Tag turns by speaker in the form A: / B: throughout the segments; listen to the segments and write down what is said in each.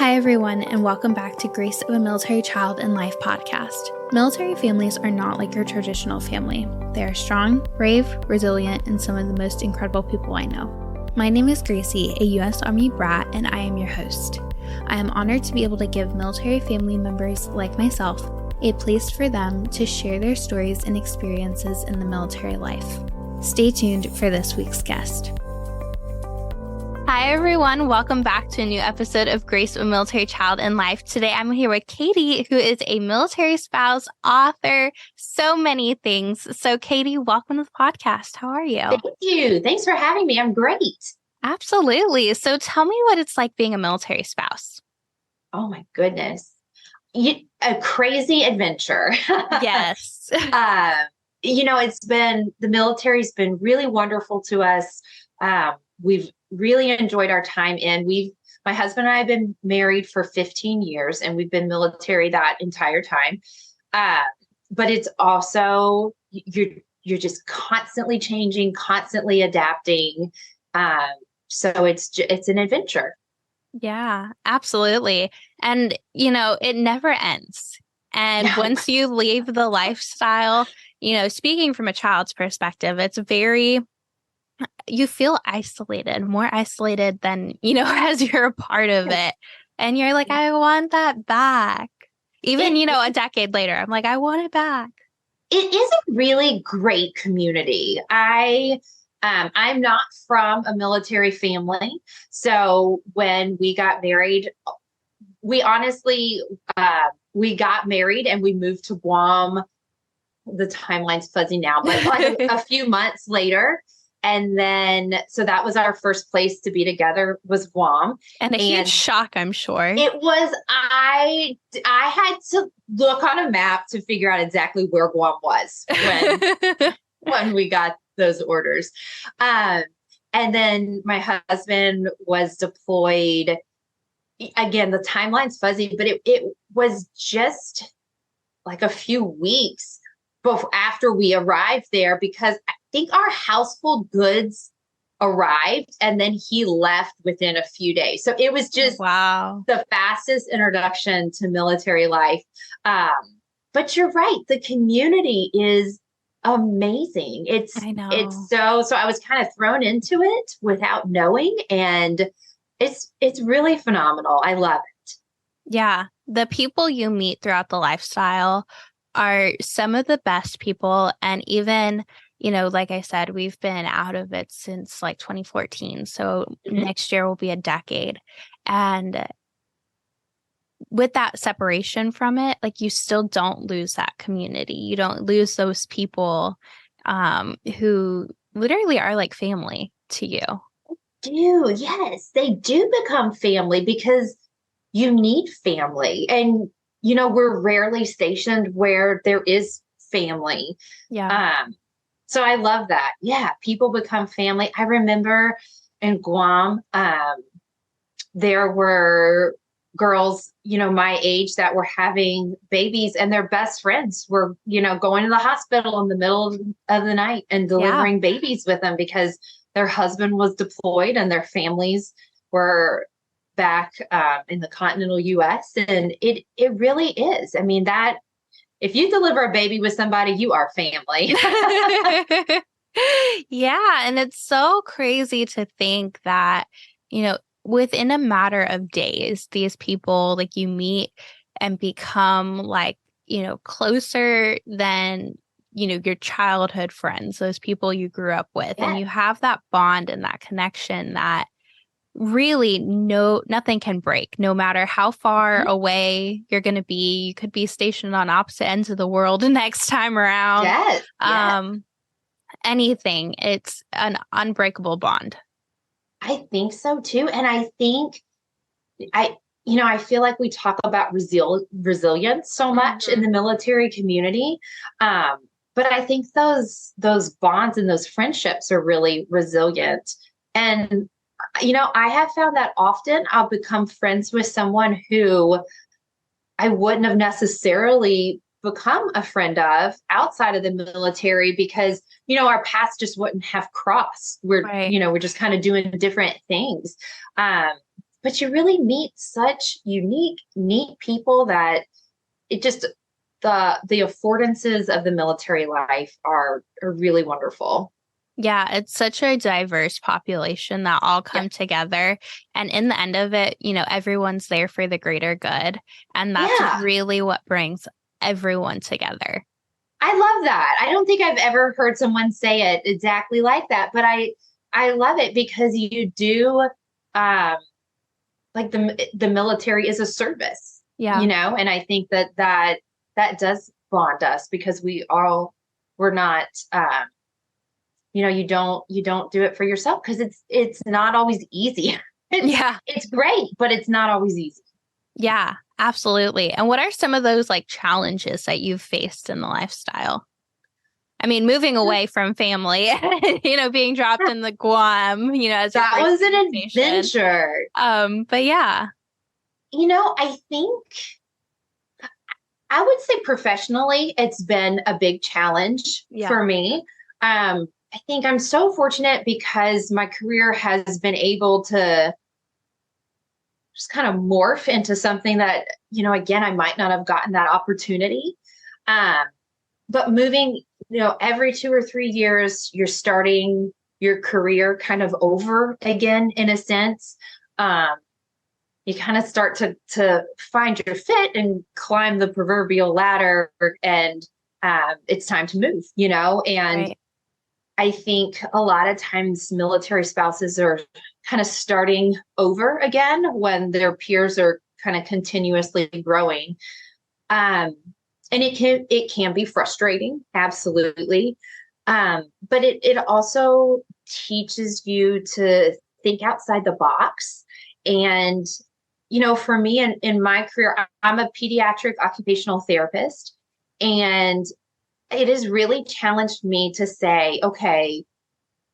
A: Hi, everyone, and welcome back to Grace of a Military Child in Life podcast. Military families are not like your traditional family. They are strong, brave, resilient, and some of the most incredible people I know. My name is Gracie, a U.S. Army brat, and I am your host. I am honored to be able to give military family members like myself a place for them to share their stories and experiences in the military life. Stay tuned for this week's guest. Hi, everyone. Welcome back to a new episode of Grace of a Military Child in Life. Today, I'm here with Katie, who is a military spouse, author, so many things. So, Katie, welcome to the podcast. How are you?
B: Thank you. Thanks for having me. I'm great.
A: Absolutely. So, tell me what it's like being a military spouse.
B: Oh, my goodness. A crazy adventure.
A: Yes.
B: The military's been really wonderful to us. We've really enjoyed our time in. My husband and I have been married for 15 years and we've been military that entire time. But it's also, you're just constantly changing, constantly adapting. So it's an adventure.
A: Yeah, absolutely. And, it never ends. And once you leave the lifestyle, speaking from a child's perspective, you feel isolated, more isolated than, as you're a part of it. And you're like, I want that back. Even, a decade later, I'm like, I want it back.
B: It is a really great community. I'm not from a military family. So when we got married, we honestly, we got married and we moved to Guam. The timeline's fuzzy now, but like a few months later. And then, so that was our first place to be together was Guam.
A: And a huge shock, I'm sure.
B: It was, I had to look on a map to figure out exactly where Guam was when we got those orders. And then my husband was deployed. Again, the timeline's fuzzy, but it was just like a few weeks after we arrived there, because I think our household goods arrived and then he left within a few days. So it was just the fastest introduction to military life. But you're right. The community is amazing. I was kind of thrown into it without knowing, and it's really phenomenal. I love it.
A: Yeah. The people you meet throughout the lifestyle are some of the best people. And even, like I said, we've been out of it since like 2014. So next year will be a decade. And with that separation from it, like you still don't lose that community. You don't lose those people who literally are like family to you.
B: Yes, they do become family because you need family. And we're rarely stationed where there is family.
A: Yeah.
B: So I love that. Yeah. People become family. I remember in Guam, there were girls, my age that were having babies and their best friends were, going to the hospital in the middle of the night and delivering babies with them because their husband was deployed and their families were back in the continental U.S. And it really is. I mean, that if you deliver a baby with somebody, you are family.
A: Yeah. And it's so crazy to think that, within a matter of days, these people like you meet and become like, closer than, your childhood friends, those people you grew up with. And you have that bond and that connection that really nothing can break, no matter how far away you're going to be. You could be stationed on opposite ends of the world next time around.
B: Yes.
A: Anything. It's an unbreakable bond.
B: I think so too. And I think I feel like we talk about resilience so much in the military community. But I think those bonds and those friendships are really resilient. And I have found that often I'll become friends with someone who I wouldn't have necessarily become a friend of outside of the military because, our paths just wouldn't have crossed. We're just kind of doing different things. but you really meet such unique, neat people that it just, the affordances of the military life are really wonderful.
A: Yeah, it's such a diverse population that all come together. And in the end of it, everyone's there for the greater good. And that's really what brings everyone together.
B: I love that. I don't think I've ever heard someone say it exactly like that, but I love it because you do, like the military is a service, and I think that does bond us because we're not, you don't do it for yourself because it's not always easy. It's great, but it's not always easy.
A: Yeah, absolutely. And what are some of those like challenges that you've faced in the lifestyle? I mean, moving away from family, being dropped in the Guam, as
B: that was an adventure.
A: But yeah.
B: I think I would say professionally, it's been a big challenge for me. I think I'm so fortunate because my career has been able to just kind of morph into something that, again, I might not have gotten that opportunity. But moving, every 2 or 3 years, you're starting your career kind of over again, in a sense. You kind of start to find your fit and climb the proverbial ladder, and it's time to move, and right. I think a lot of times military spouses are kind of starting over again when their peers are kind of continuously growing. And it can be frustrating, absolutely. But it also teaches you to think outside the box. And, for me in my career, I'm a pediatric occupational therapist, and it has really challenged me to say, okay,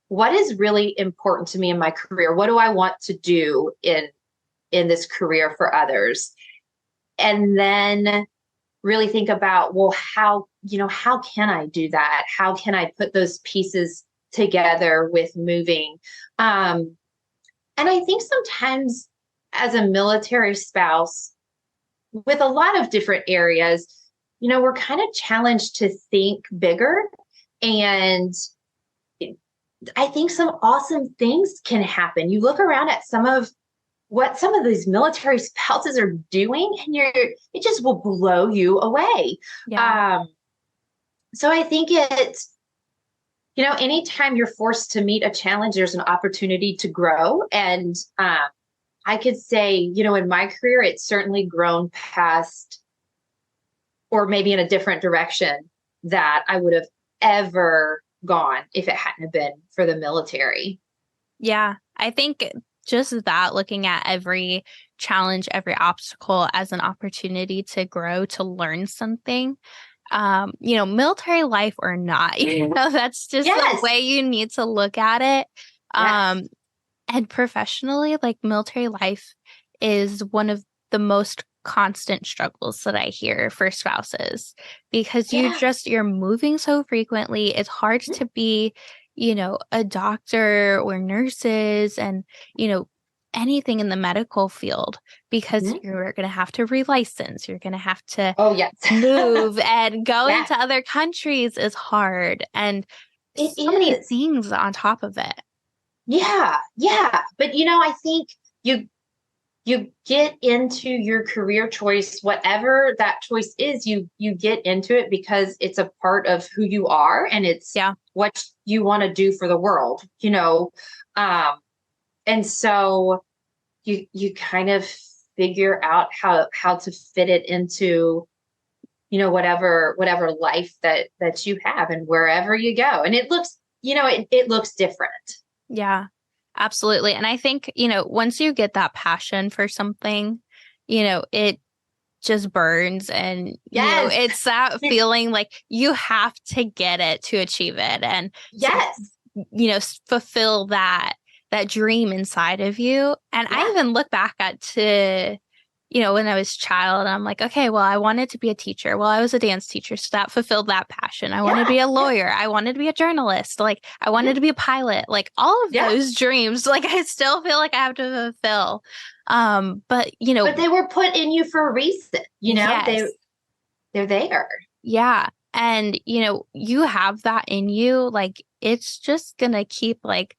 B: what is really important to me in my career? What do I want to do in this career for others? And then really think about, well, how can I do that? How can I put those pieces together with moving? And I think sometimes as a military spouse with a lot of different areas, we're kind of challenged to think bigger. And I think some awesome things can happen. You look around at what some of these military spouses are doing, and it just will blow you away.
A: Yeah.
B: So I think it's, anytime you're forced to meet a challenge, there's an opportunity to grow. And I could say, in my career, it's certainly grown past, or maybe in a different direction that I would have ever gone if it hadn't have been for the military.
A: Yeah, I think just that, looking at every challenge, every obstacle as an opportunity to grow, to learn something, military life or not, that's just the way you need to look at it. And professionally, like military life is one of the most constant struggles that I hear for spouses, because you're moving so frequently. It's hard to be, a doctor or nurses and, anything in the medical field, because you're going to have to relicense. You're going to have to move, and going to other countries is hard. And so many things on top of it.
B: Yeah. But, I think you get into your career choice, whatever that choice is, you get into it because it's a part of who you are, and it's what you want to do for the world, and so you kind of figure out how to fit it into, whatever life that you have and wherever you go. And it looks, it looks different.
A: Yeah. Absolutely. And I think, once you get that passion for something, it just burns, and, it's that feeling like you have to get it to achieve it. And, fulfill that dream inside of you. And I even look back to when I was a child, I'm like, okay, well, I wanted to be a teacher. Well, I was a dance teacher, so that fulfilled that passion. I wanted to be a lawyer. I wanted to be a journalist. Like, I wanted to be a pilot. Like, all of those dreams, like, I still feel like I have to fulfill. But
B: they were put in you for a reason.
A: Yes.
B: They're there.
A: Yeah. And, you have that in you. Like, it's just going to keep like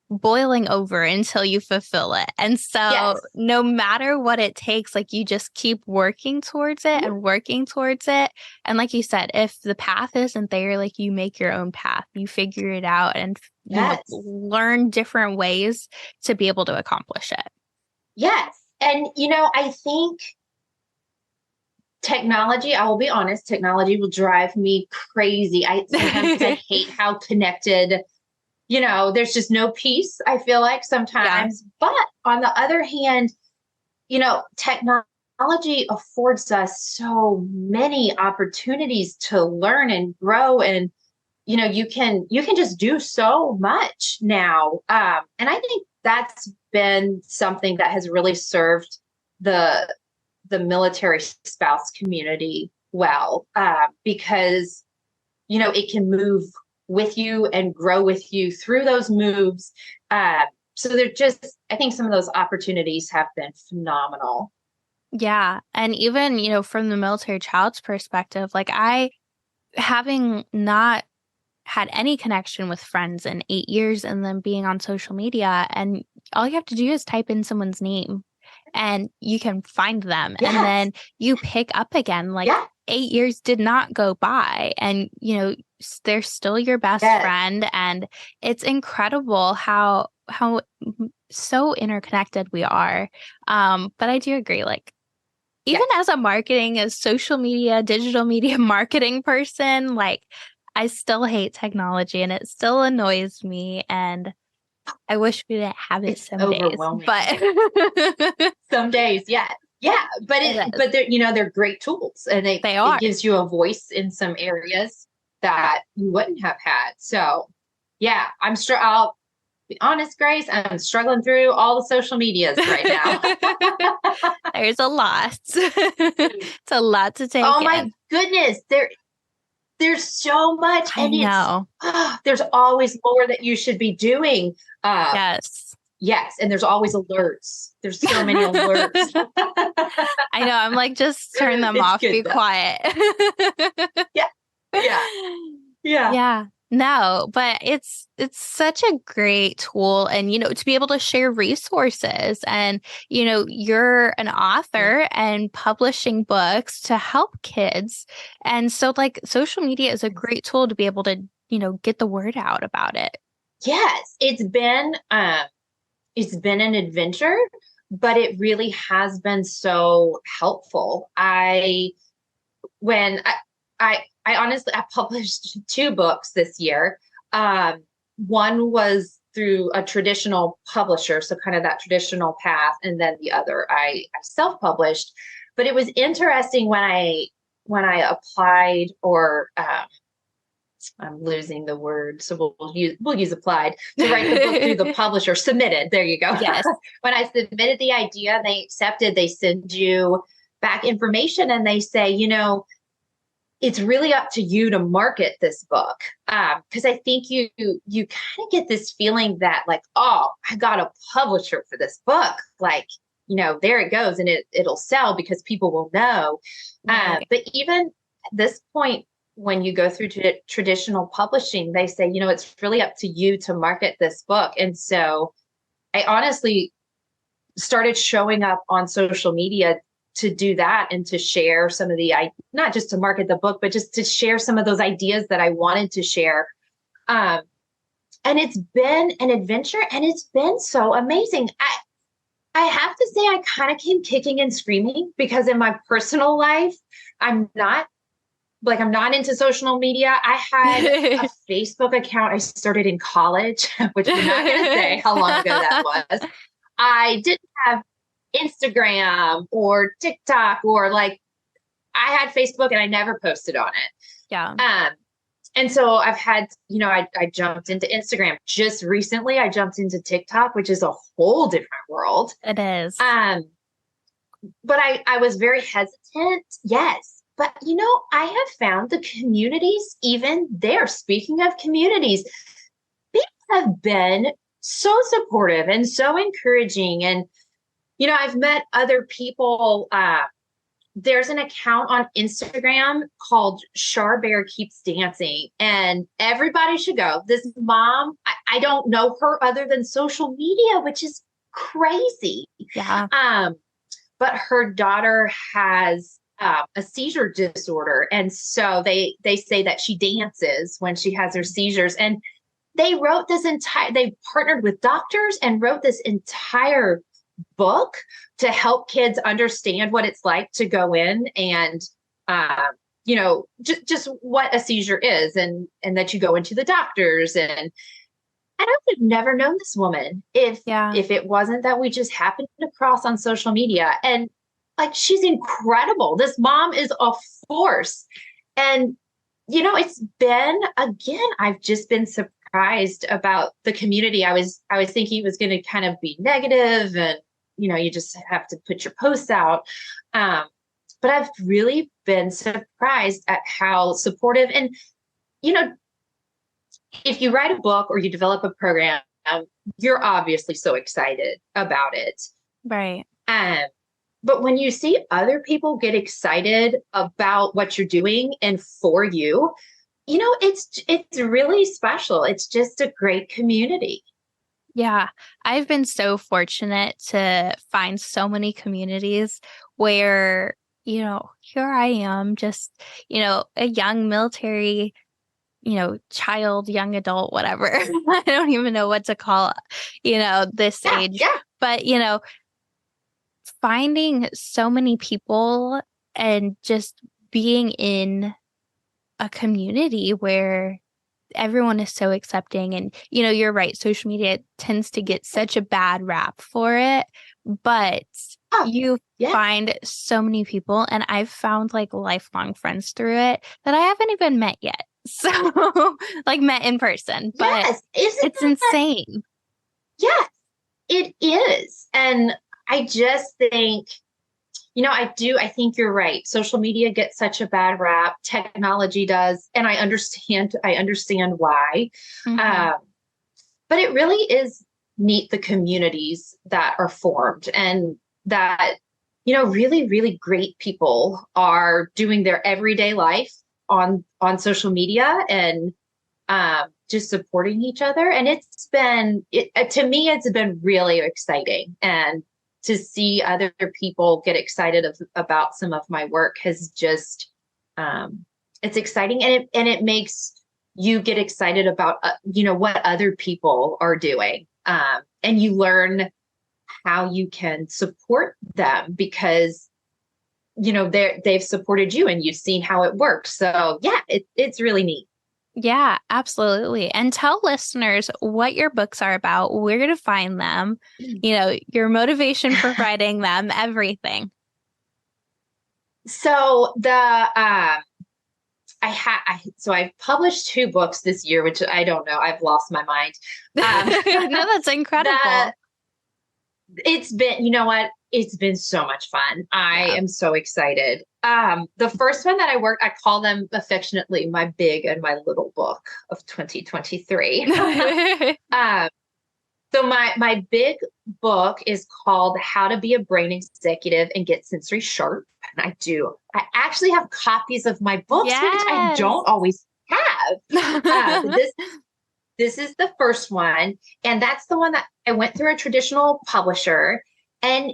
A: boiling over until you fulfill it. And so no matter what it takes, like, you just keep working towards it and working towards it. And like you said, if the path isn't there, like, you make your own path, you figure it out and learn different ways to be able to accomplish it.
B: Yes. And, I think technology, I will be honest, technology will drive me crazy. Sometimes I hate how connected, there's just no peace, I feel like sometimes. But on the other hand, technology affords us so many opportunities to learn and grow. And, you can just do so much now. And I think that's been something that has really served the military spouse community well, because, it can move with you and grow with you through those moves. So I think some of those opportunities have been phenomenal.
A: Yeah. And even, from the military child's perspective, like, having not had any connection with friends in 8 years and then being on social media, and all you have to do is type in someone's name and you can find them. And then you pick up again. Like, 8 years did not go by, and they're still your best friend. And it's incredible how so interconnected we are. But I do agree, like, even as a social media, digital media marketing person, like, I still hate technology and it still annoys me. And I wish we didn't have it some days. But
B: some days, yeah. But they're great tools, and it gives you a voice in some areas that you wouldn't have had. So, yeah, I'll be honest, Grace, I'm struggling through all the social medias right now.
A: There's a lot. It's a lot to take in.
B: Oh my goodness. There's so much.
A: I know.
B: There's always more that you should be doing.
A: Yes.
B: And there's always alerts. There's so many alerts.
A: I know. I'm like, just turn them off. Be quiet. Yeah. No, but it's such a great tool, and to be able to share resources, and you're an author and publishing books to help kids, and so, like, social media is a great tool to be able to get the word out about it.
B: Yes, it's been an adventure, but it really has been so helpful. I honestly, I published 2 books this year. One was through a traditional publisher, so kind of that traditional path, and then the other I self-published. But it was interesting when I applied, or I'm losing the word, so we'll use applied, to write the book through the publisher. Submitted. There you go.
A: Yes.
B: When I submitted the idea, they accepted. They send you back information, and they say, it's really up to you to market this book. Because I think you kind of get this feeling that, like, oh, I got a publisher for this book. Like, there it goes, and it'll sell because people will know.
A: Right.
B: But even at this point, when you go through traditional publishing, they say, it's really up to you to market this book. And so I honestly started showing up on social media to do that, and to share some of not just to market the book, but just to share some of those ideas that I wanted to share. And it's been an adventure, and it's been so amazing. I have to say, I kind of came kicking and screaming, because in my personal life, I'm not into social media. I had a Facebook account I started in college, which we're not going to say how long ago that was. I didn't have Instagram or TikTok, or I had Facebook and I never posted on it.
A: Yeah.
B: And so I've had, I jumped into Instagram just recently. I jumped into TikTok, which is a whole different world.
A: It is.
B: but I was very hesitant. Yes. But, I have found the communities, even there, speaking of communities, people have been so supportive and so encouraging. And, I've met other people. There's an account on Instagram called Char Bear Keeps Dancing, and everybody should go. This mom, I don't know her other than social media, which is crazy.
A: Yeah.
B: But her daughter has a seizure disorder. And so they say that she dances when she has her seizures. And they partnered with doctors and wrote this entire book to help kids understand what it's like to go in and, just what a seizure is, and that you go into the doctors. And I would have never known this woman if it wasn't that we just happened to cross on social media. And like, she's incredible. This mom is a force. And, it's been, again, I've just been surprised about the community. I was thinking it was going to kind of be negative, and, you just have to put your posts out. But I've really been surprised at how supportive. And, if you write a book or you develop a program, you're obviously so excited about it.
A: Right.
B: But when you see other people get excited about what you're doing and for you, it's really special. It's just a great community.
A: Yeah, I've been so fortunate to find so many communities where, here I am, just, a young military, child, young adult, whatever. I don't even know what to call, this age.
B: Yeah.
A: But, finding so many people and just being in a community where everyone is so accepting. And, you're right. Social media tends to get such a bad rap for it, but you find so many people, and I've found like lifelong friends through it that I haven't even met yet. So like met in person, but it's insane.
B: Yes, it is. And I just think, I think you're right. Social media gets such a bad rap. Technology does. And I understand why.
A: Mm-hmm.
B: But it really is neat, the communities that are formed, and that, really, really great people are doing their everyday life on social media, and just supporting each other. And to me, it's been really exciting. And to see other people get excited about some of my work has just, it's exciting. And it makes you get excited about, what other people are doing. And you learn how you can support them, because, they've supported you and you've seen how it works. So yeah, it's really neat.
A: Yeah, absolutely. And tell listeners what your books are about, where to find them, your motivation for writing them, everything.
B: So I've published 2 books this year, which I don't know. I've lost my mind.
A: No, that's incredible.
B: It's been, it's been so much fun. I am so excited. The first one that I call them affectionately my big and my little book of 2023. So my big book is called How to Be a Brain Executive and Get Sensory Sharp. And I actually have copies of my books, which I don't always have. This is the first one. And that's the one that I went through a traditional publisher. And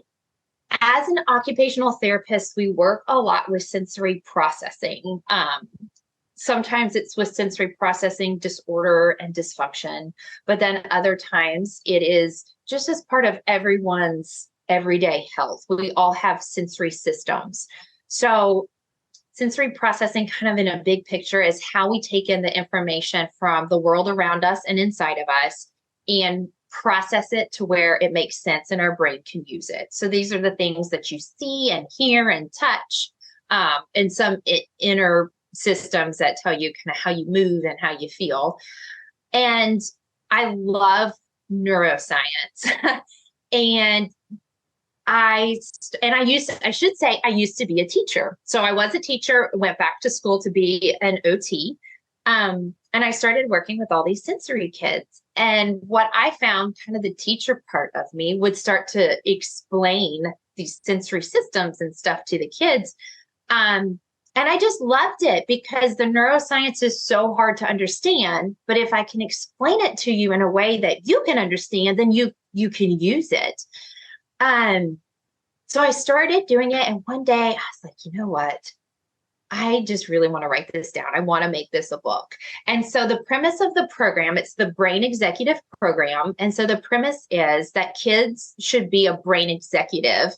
B: as an occupational therapist, we work a lot with sensory processing. Sometimes it's with sensory processing disorder and dysfunction, but then other times it is just as part of everyone's everyday health. We all have sensory systems. So sensory processing, kind of in a big picture, is how we take in the information from the world around us and inside of us and process it to where it makes sense and our brain can use it. So these are the things that you see and hear and touch, and some inner systems that tell you kind of how you move and how you feel. And I love neuroscience. And I should say I used to be a teacher. So I was a teacher, went back to school to be an OT. And I started working with all these sensory kids. And what I found, kind of the teacher part of me would start to explain these sensory systems and stuff to the kids. And I just loved it because the neuroscience is so hard to understand. But if I can explain it to you in a way that you can understand, then you can use it. So I started doing it. And one day I was like, you know what? I just really want to write this down. I want to make this a book. And so the premise of the program, it's the Brain Executive Program. And so the premise is that kids should be a brain executive.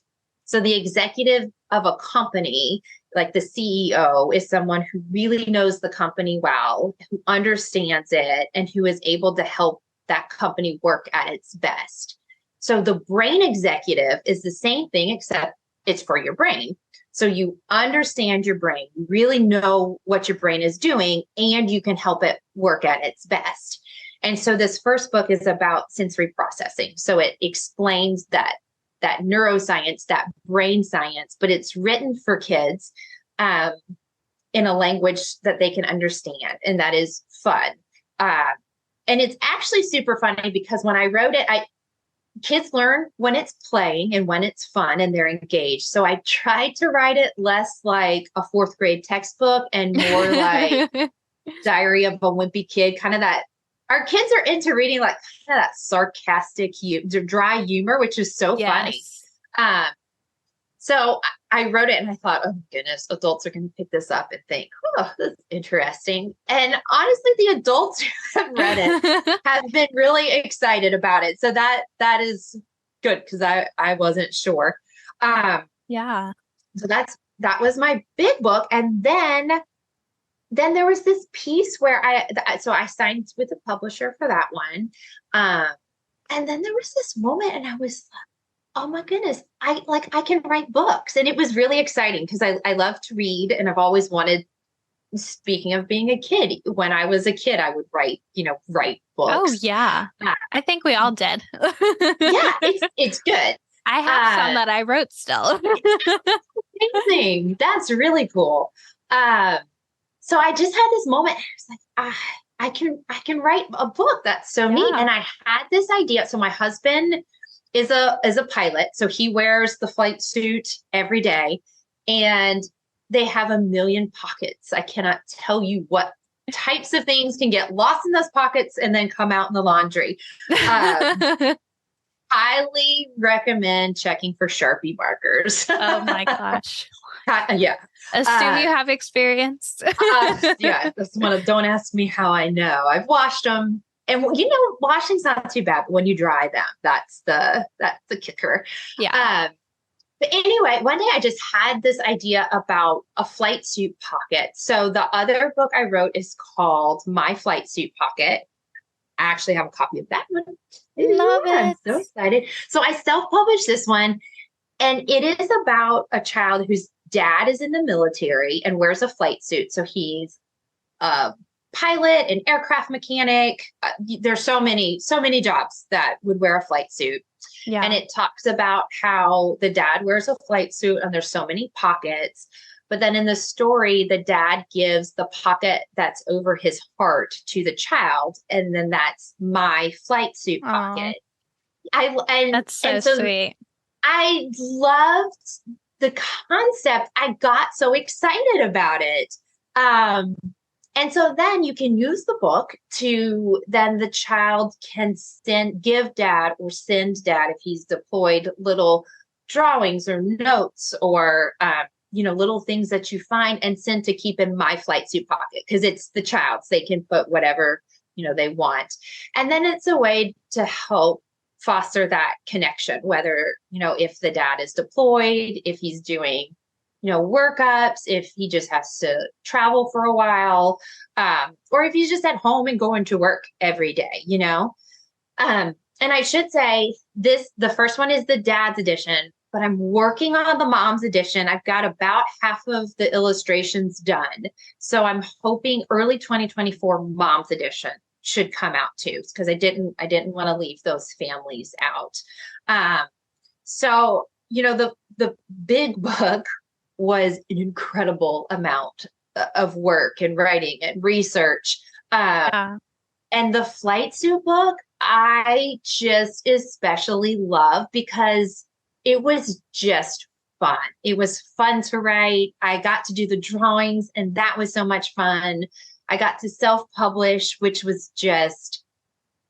B: So the executive of a company, like the CEO, is someone who really knows the company well, who understands it, and who is able to help that company work at its best. So the brain executive is the same thing, except it's for your brain. So you understand your brain, you really know what your brain is doing, and you can help it work at its best. And so this first book is about sensory processing. So it explains that neuroscience, that brain science, but it's written for kids in a language that they can understand. And that is fun. And it's actually super funny because when I wrote it, kids learn when it's playing and when it's fun and they're engaged. So I tried to write it less like a fourth grade textbook and more like Diary of a Wimpy Kid, kind of that. Our kids are into reading like kind of that sarcastic, dry humor, which is so funny. So I wrote it and I thought, oh my goodness, adults are going to pick this up and think, oh, this is interesting. And honestly, the adults who have read it have been really excited about it. So that is good because I wasn't sure.
A: Yeah.
B: So that was my big book. And then there was this piece where I signed with a publisher for that one. And then there was this moment and I was like, oh my goodness, I can write books. And it was really exciting because I love to read and I've always wanted, speaking of being a kid, when I was a kid, I would write books.
A: Oh yeah. I think we all did.
B: Yeah, it's good.
A: I have some that I wrote still.
B: Amazing. That's really cool. So I just had this moment. I was like, I can write a book. That's so neat. And I had this idea. So my husband is a pilot. So he wears the flight suit every day and they have a million pockets. I cannot tell you what types of things can get lost in those pockets and then come out in the laundry. Highly recommend checking for Sharpie markers.
A: Oh my gosh.
B: Yeah.
A: Assume you have experience.
B: Yeah. That's one. Don't ask me how I know. I've washed them. And washing's not too bad, but when you dry them, that's the kicker.
A: Yeah.
B: But anyway, one day I just had this idea about a flight suit pocket. So the other book I wrote is called My Flight Suit Pocket. I actually have a copy of that one.
A: Love it.
B: I'm so excited. So I self-published this one, and it is about a child whose dad is in the military and wears a flight suit. So he's a pilot, an aircraft mechanic. There's so many jobs that would wear a flight suit.
A: Yeah.
B: And it talks about how the dad wears a flight suit and there's so many pockets. But then in the story, the dad gives the pocket that's over his heart to the child. And then that's my flight suit pocket.
A: That's so sweet.
B: I loved the concept. I got so excited about it. And so then you can use the book to, then the child can give dad or send dad, if he's deployed, little drawings or notes or, little things that you find and send to keep in my flight suit pocket because it's the child's. They can put whatever, they want. And then it's a way to help foster that connection, whether, if the dad is deployed, if he's doing workups, if he just has to travel for a while, or if he's just at home and going to work every day, And I should say the first one is the dad's edition, but I'm working on the mom's edition. I've got about half of the illustrations done. So I'm hoping early 2024 mom's edition should come out too, because I didn't want to leave those families out. So the big book was an incredible amount of work and writing and research.
A: Yeah.
B: And the flight suit book, I just especially love because it was just fun. It was fun to write. I got to do the drawings, and that was so much fun. I got to self-publish, which was just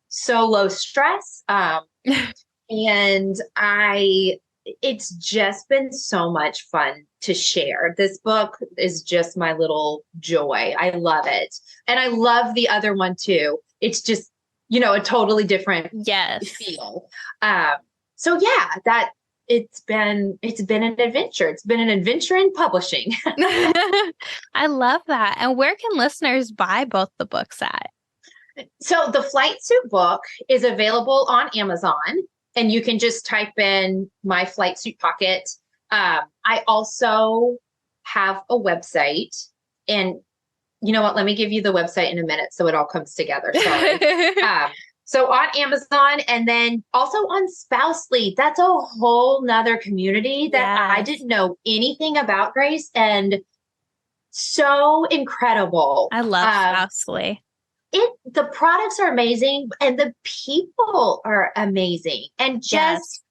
B: so low stress. And it's just been so much fun to share. This book is just my little joy. I love it. And I love the other one too. It's just, a totally different feel. So yeah, it's been an adventure. It's been an adventure in publishing.
A: I love that. And where can listeners buy both the books at?
B: So the flight suit book is available on Amazon, and you can just type in My Flight Suit Pocket. I also have a website, and you know what? Let me give you the website in a minute so it all comes together. Sorry. So on Amazon, and then also on Spousely. That's a whole nother community that I didn't know anything about, Grace, and so incredible.
A: I love Spousely.
B: The products are amazing, and the people are amazing. And just,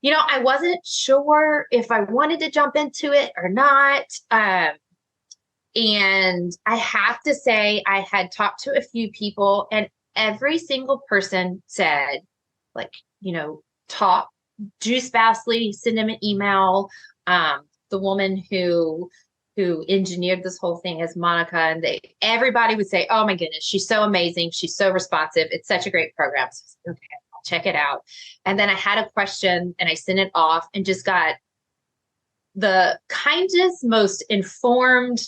B: I wasn't sure if I wanted to jump into it or not. And I have to say, I had talked to a few people, and every single person said, like, do Spousely, send them an email. The woman who engineered this whole thing is Monica, and everybody would say, oh my goodness, she's so amazing. She's so responsive. It's such a great program. So, okay, I'll check it out. And then I had a question, and I sent it off, and just got the kindest, most informed,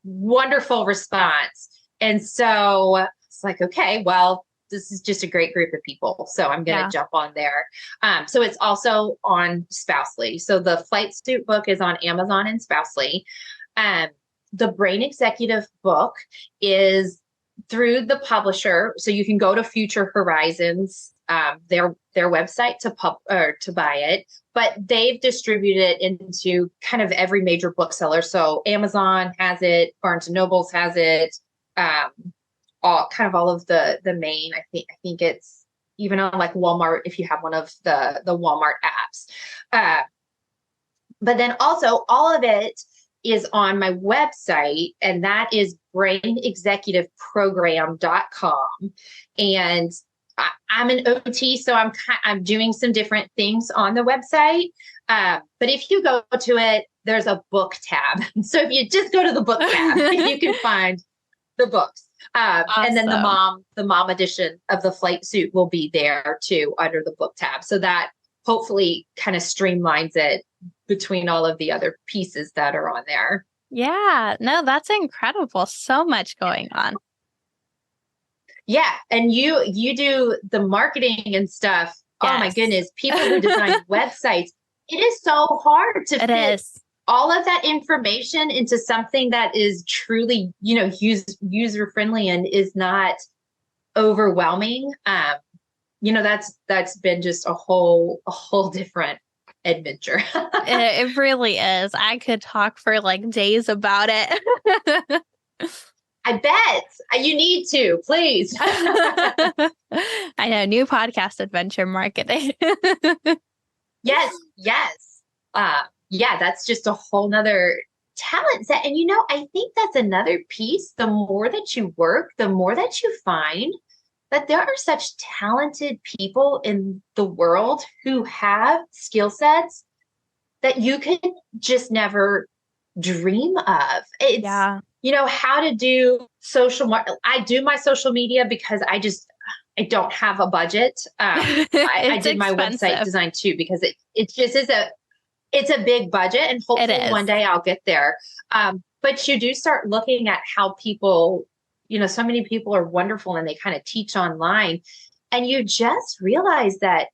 B: wonderful response. And so it's like, okay, well, this is just a great group of people. So I'm going to jump on there. So it's also on Spousely. So the flight suit book is on Amazon and Spousely. The Brain Executive book is through the publisher. So you can go to Future Horizons, their website to buy it, but they've distributed it into kind of every major bookseller. So Amazon has it, Barnes and Nobles has it, all of the main. I think it's even on like Walmart if you have one of the Walmart apps. But then also all of it is on my website, and that is brainexecutiveprogram.com. And I'm an OT, so I'm doing some different things on the website. But if you go to it, there's a book tab. So if you just go to the book tab, you can find the books. Awesome. And then the mom edition of the flight suit will be there too under the book tab. So that hopefully kind of streamlines it between all of the other pieces that are on there.
A: Yeah, no, that's incredible. So much going on. Yeah.
B: And you do the marketing and stuff. Yes. Oh my goodness. People who design websites. It is so hard to fit all of that information into something that is truly, user friendly and is not overwhelming. That's been just a whole different adventure.
A: It really is. I could talk for like days about it.
B: I bet you need to, please.
A: I know, new podcast adventure marketing.
B: Yes. Yeah, that's just a whole nother talent set. And, I think that's another piece. The more that you work, the more that you find that there are such talented people in the world who have skill sets that you could just never dream of. It's, how to do I do my social media because I don't have a budget. I did my website design too, because it just is it's a big budget, and hopefully one day I'll get there. But you do start looking at how people, so many people are wonderful and they kind of teach online, and you just realize that,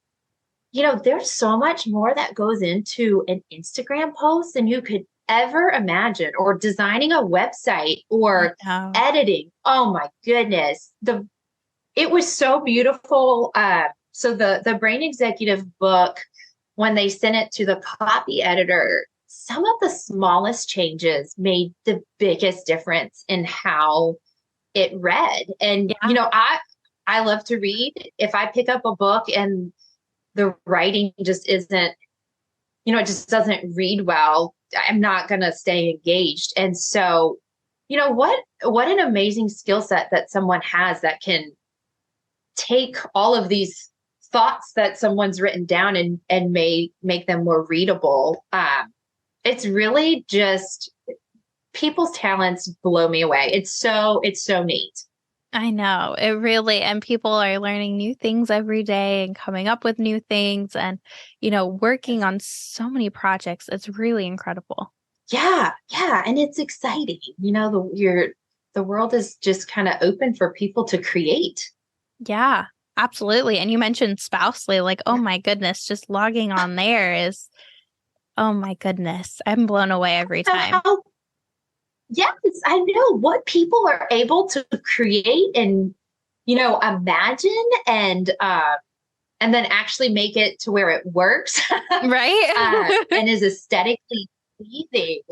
B: there's so much more that goes into an Instagram post than you could ever imagine, or designing a website or editing. Oh my goodness. It was so beautiful. So the Brain Executive book, when they sent it to the copy editor, some of the smallest changes made the biggest difference in how it read. And,
A: Yeah.
B: I love to read. If I pick up a book and the writing just isn't, it just doesn't read well, I'm not going to stay engaged. And so, what an amazing skill set that someone has that can take all of these thoughts that someone's written down and may make them more readable. It's really just people's talents blow me away. It's so neat.
A: I know it really, and people are learning new things every day and coming up with new things and, working on so many projects. It's really incredible.
B: Yeah. Yeah. And it's exciting. The world is just kind of open for people to create.
A: Yeah, absolutely. And you mentioned Spousely, like, oh my goodness, just logging on there is, oh my goodness, I'm blown away every time.
B: Yes, I know what people are able to create and, imagine and then actually make it to where it works.
A: Right?
B: And is aesthetically pleasing.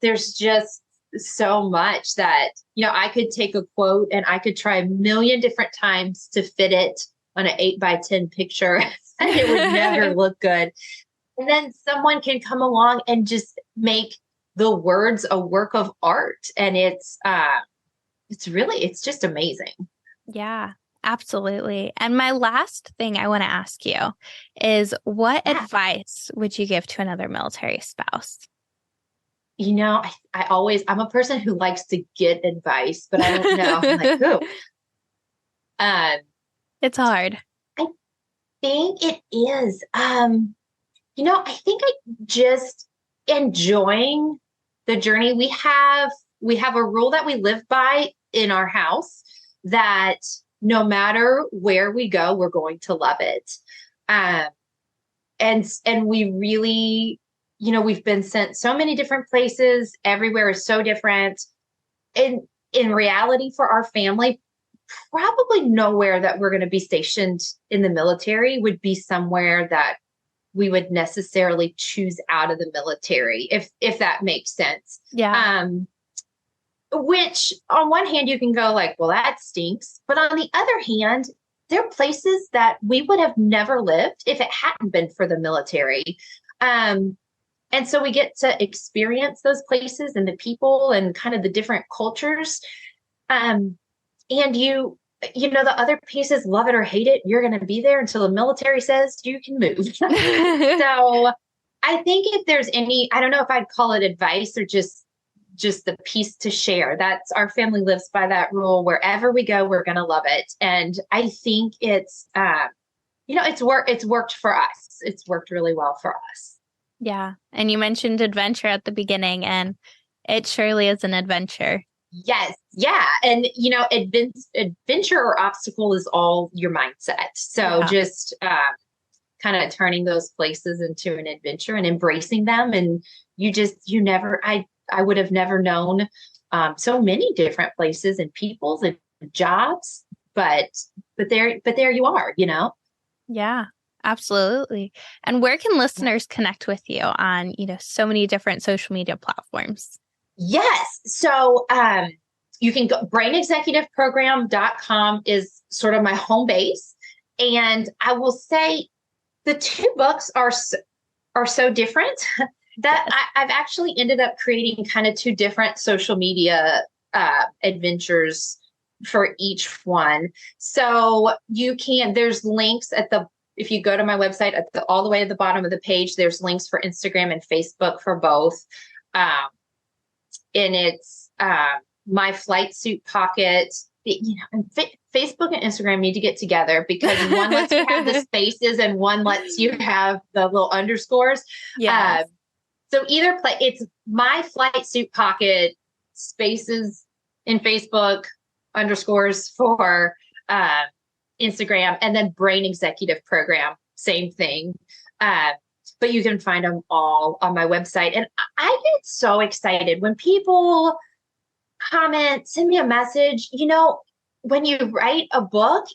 B: There's just so much that, I could take a quote and I could try a million different times to fit it on an 8x10 picture and it would never look good. And then someone can come along and just make the words a work of art. And it's just amazing.
A: Yeah, absolutely. And my last thing I want to ask you is what advice would you give to another military spouse?
B: I'm a person who likes to get advice, but I don't know. I'm like, who?
A: It's hard.
B: I think it is. I think I just enjoying the journey. We have a rule that we live by in our house that no matter where we go, we're going to love it. And we really, we've been sent so many different places. Everywhere is so different. And in reality, for our family, probably nowhere that we're going to be stationed in the military would be somewhere that we would necessarily choose out of the military, if that makes sense.
A: Yeah.
B: Which on one hand you can go like, well, that stinks. But on the other hand, there are places that we would have never lived if it hadn't been for the military. And so we get to experience those places and the people and kind of the different cultures. And the other pieces, love it or hate it, you're going to be there until the military says you can move. So I think if there's I don't know if I'd call it advice or just the piece to share. That's our family lives by that rule. Wherever we go, we're going to love it. And I think it's worked for us. It's worked really well for us.
A: Yeah. And you mentioned adventure at the beginning, and it surely is an adventure.
B: Yes. Yeah. And, adventure or obstacle is all your mindset. So just kind of turning those places into an adventure and embracing them. And I would have never known so many different places and peoples and jobs, but there you are,
A: Yeah, absolutely. And where can listeners connect with you on, so many different social media platforms?
B: Yes. So you can go brainexecutiveprogram.com is sort of my home base. And I will say the two books are so different that I've actually ended up creating kind of two different social media adventures for each one. So there's links if you go to my website all the way at the bottom of the page, there's links for Instagram and Facebook for both. And it's My Flight Suit Pocket. Facebook and Instagram need to get together because one lets you have the spaces and one lets you have the little underscores.
A: Yeah.
B: So either it's My Flight Suit Pocket, spaces in Facebook, underscores for Instagram, and then Brain Executive Program, same thing. But you can find them all on my website. And I get so excited when people comment, send me a message. When you write a book,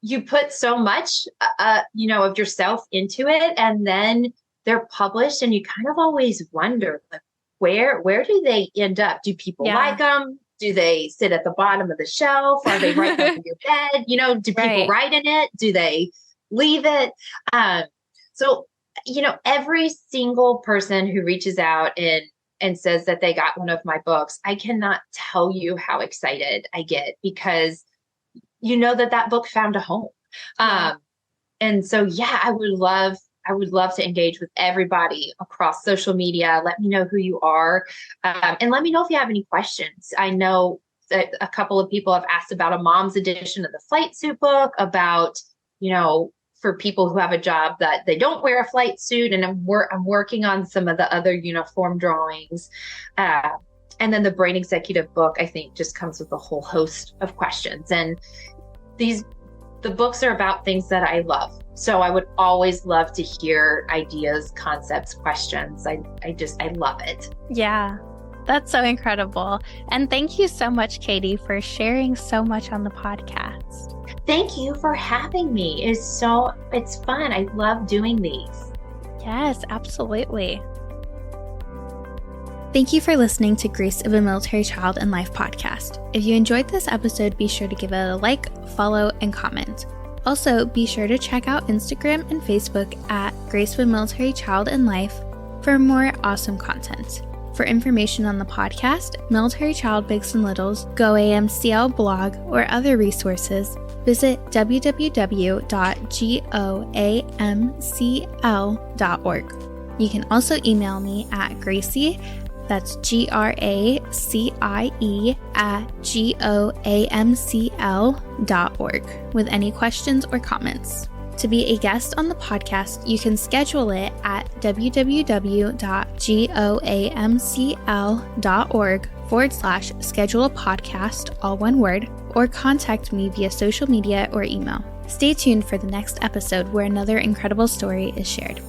B: you put so much, of yourself into it, and then they're published, and you kind of always wonder, like, where do they end up? Do people like them? Do they sit at the bottom of the shelf? Are they right under your bed? Do people write in it? Do they leave it? So, every single person who reaches out and says that they got one of my books, I cannot tell you how excited I get, because that book found a home. And so, I would love to engage with everybody across social media. Let me know who you are. And let me know if you have any questions. I know that a couple of people have asked about a mom's edition of the flight suit book, about, for people who have a job that they don't wear a flight suit. And I'm working on some of the other uniform drawings. And then the Brain Executive book, I think, just comes with a whole host of questions. And the books are about things that I love. So I would always love to hear ideas, concepts, questions. I love it.
A: Yeah, that's so incredible. And thank you so much, Katie, for sharing so much on the podcast.
B: Thank you for having me. It's fun. I love doing these.
A: Yes, absolutely. Thank you for listening to Grace of a Military Child and Life podcast. If you enjoyed this episode, be sure to give it a like, follow, and comment. Also, be sure to check out Instagram and Facebook at Grace of a Military Child and Life for more awesome content. For information on the podcast, Military Child Bigs and Littles, GoAMCL blog, or other resources, visit www.goamcl.org. You can also email me at Gracie, that's GRACIE @GOAMCL.org with any questions or comments. To be a guest on the podcast, you can schedule it at www.goamcl.org/schedule a podcast, all one word, or contact me via social media or email. Stay tuned for the next episode where another incredible story is shared.